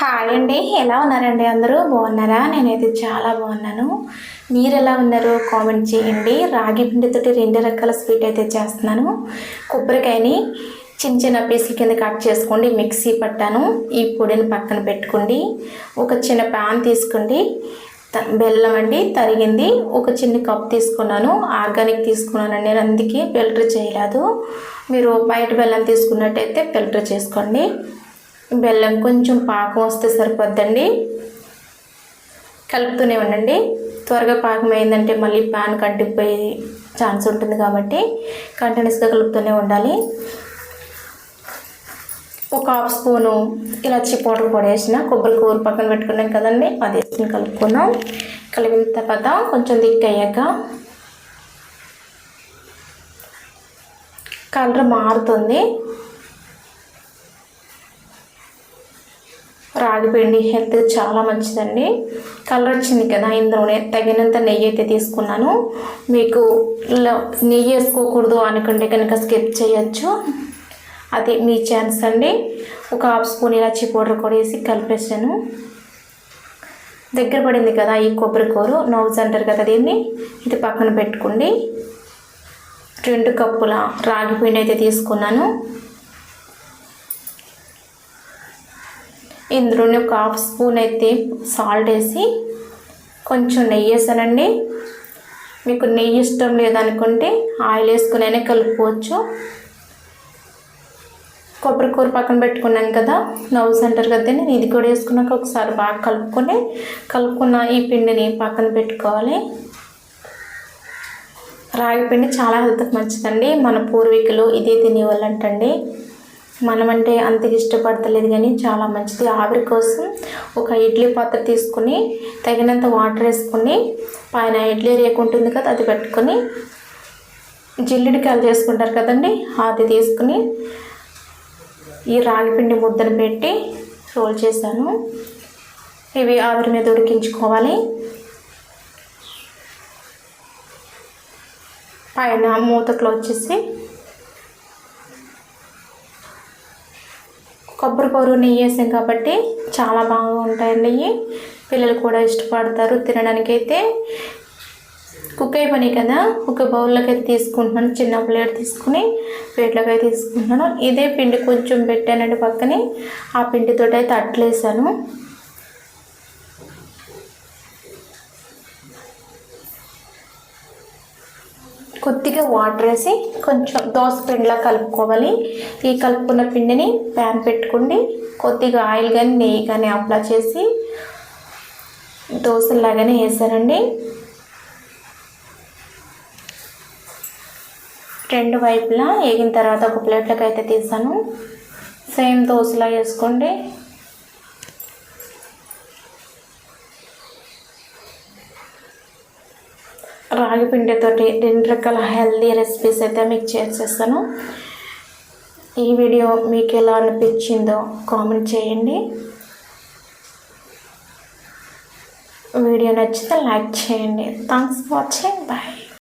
Hi అండి, ఎలా ఉన్నారండి? అందరూ బాగున్నారా? నేనైతే చాలా బాగున్నాను. మీరు ఎలా ఉన్నారు? కామెంట్ చేయండి. రాగి పిండితోటి 2 రకాల స్వీట్ అయితే చేస్తున్నాను. కొబ్బరికాయని చిన్న చిన్న పీసుల కింద కట్ చేసుకోండి. మిక్సీ పట్టాను. ఈ పొడిని పక్కన పెట్టుకోండి. ఒక చిన్న ప్యాన్ తీసుకోండి. బెల్లం అండి తరిగింది ఒక చిన్న కప్ తీసుకున్నాను. ఆర్గానిక్ తీసుకున్నానండి, నేను అందుకే ఫిల్టర్ చేయలేదు. మీరు బయట బెల్లం తీసుకున్నట్టయితే ఫిల్టర్ చేసుకోండి. బెల్లం కొంచెం పాకం వస్తే సరిపోద్దండి. కలుపుతూనే ఉండండి. త్వరగా పాకం అయిందంటే మళ్ళీ ప్యాన్ కంటిపోయే ఛాన్స్ ఉంటుంది కాబట్టి కంటిన్యూస్గా కలుపుతూనే ఉండాలి. ఒక హాఫ్ స్పూను ఇలాచి పౌడర్ కూడా వేసిన కొబ్బరి కూర పక్కన పెట్టుకున్నాం కదండి, అది వేసుకుని కలుపుకున్నాం. కలిపిన తర్వాత కొంచెం దిక్కయ్యాక కలర్ మారుతుంది. రాగి పిండి హెల్త్ చాలా మంచిదండి. కలర్ వచ్చింది కదా, ఇందులోనే తగినంత నెయ్యి అయితే తీసుకున్నాను. మీకు నెయ్యి వేసుకోకూడదు అనుకుంటే కనుక స్కిప్ చేయొచ్చు, అది మీ ఛాన్స్ అండి. ఒక హాఫ్ స్పూన్ ఇలాచి పౌడర్ కూడా వేసి కలిపేసాను. దగ్గర పడింది కదా ఈ కొబ్బరి కూర, నవ్వుస్ అంటారు కదా దీన్ని, ఇది పక్కన పెట్టుకోండి. 2 కప్పుల రాగి పిండి అయితే తీసుకున్నాను. ఇందులోనే ఒక హాఫ్ స్పూన్ అయితే సాల్ట్ వేసి కొంచెం నెయ్యి వేసానండి. మీకు నెయ్యి ఇష్టం లేదనుకుంటే ఆయిల్ వేసుకునే కలుపుకోవచ్చు. కొబ్బరి కూర పక్కన పెట్టుకున్నాను కదా, నవ్వుస్ అంటారు కదా, నేను ఇది కూడా వేసుకున్నాక ఒకసారి బాగా కలుపుకున్న ఈ పిండిని పక్కన పెట్టుకోవాలి. రాగి పిండి చాలా హెల్త్కి మంచిదండి. మన పూర్వీకులు ఇదే తినేవాళ్ళంటండి. మనమంటే అంతగా ఇష్టపడతలేదు కానీ చాలా మంచిది. ఆవిరి కోసం ఒక ఇడ్లీ పాత్ర తీసుకుని తగినంత వాటర్ వేసుకుని పైన ఇడ్లీ రేకు ఉంటుంది కదా, అది పెట్టుకొని జిల్లిడికాయలు చేసుకుంటారు కదండి, అది తీసుకుని ఈ రాగి పిండి ముద్దను పెట్టి రోల్ చేశాను. ఇవి ఆవిరి మీద ఉడికించుకోవాలి. పైన మూత క్లోజ్ చేసి కొబ్బరి కూర నెయ్యి వేసాం కాబట్టి చాలా బాగా ఉంటాయండి. పిల్లలు కూడా ఇష్టపడతారు తినడానికి. అయితే కుక్ అయిపోయినాయి కదా, ఒక బౌల్లోకి అయితే తీసుకుంటున్నాను. చిన్న ప్లేట్ తీసుకుని ప్లేట్లోకి అయితే తీసుకుంటున్నాను. ఇదే పిండి కొంచెం పెట్టానండి పక్కనే, ఆ పిండితో అయితే అట్లేసాను. కొద్దిగా వాటర్ వేసి కొంచెం దోశ పిండిలా కలుపుకోవాలి. ఈ కలుపుకున్న పిండిని ప్యాన్ పెట్టుకోండి. కొద్దిగా ఆయిల్ కానీ నెయ్యి కానీ అప్లై చేసి దోశలాగానే వేసానండి. 2 వైపులా వేగిన తర్వాత ఒక ప్లేట్లోకి అయితే తీసాను. సేమ్ దోశలా వేసుకోండి. రాగి పిండితోటి 2 రకాల హెల్దీ రెసిపీస్ అయితే మీకు చేసేస్తాను. ఈ వీడియో మీకు ఎలా అనిపించిందో కామెంట్ చేయండి. వీడియో నచ్చితే లైక్ చేయండి. Thanks for watching. బాయ్.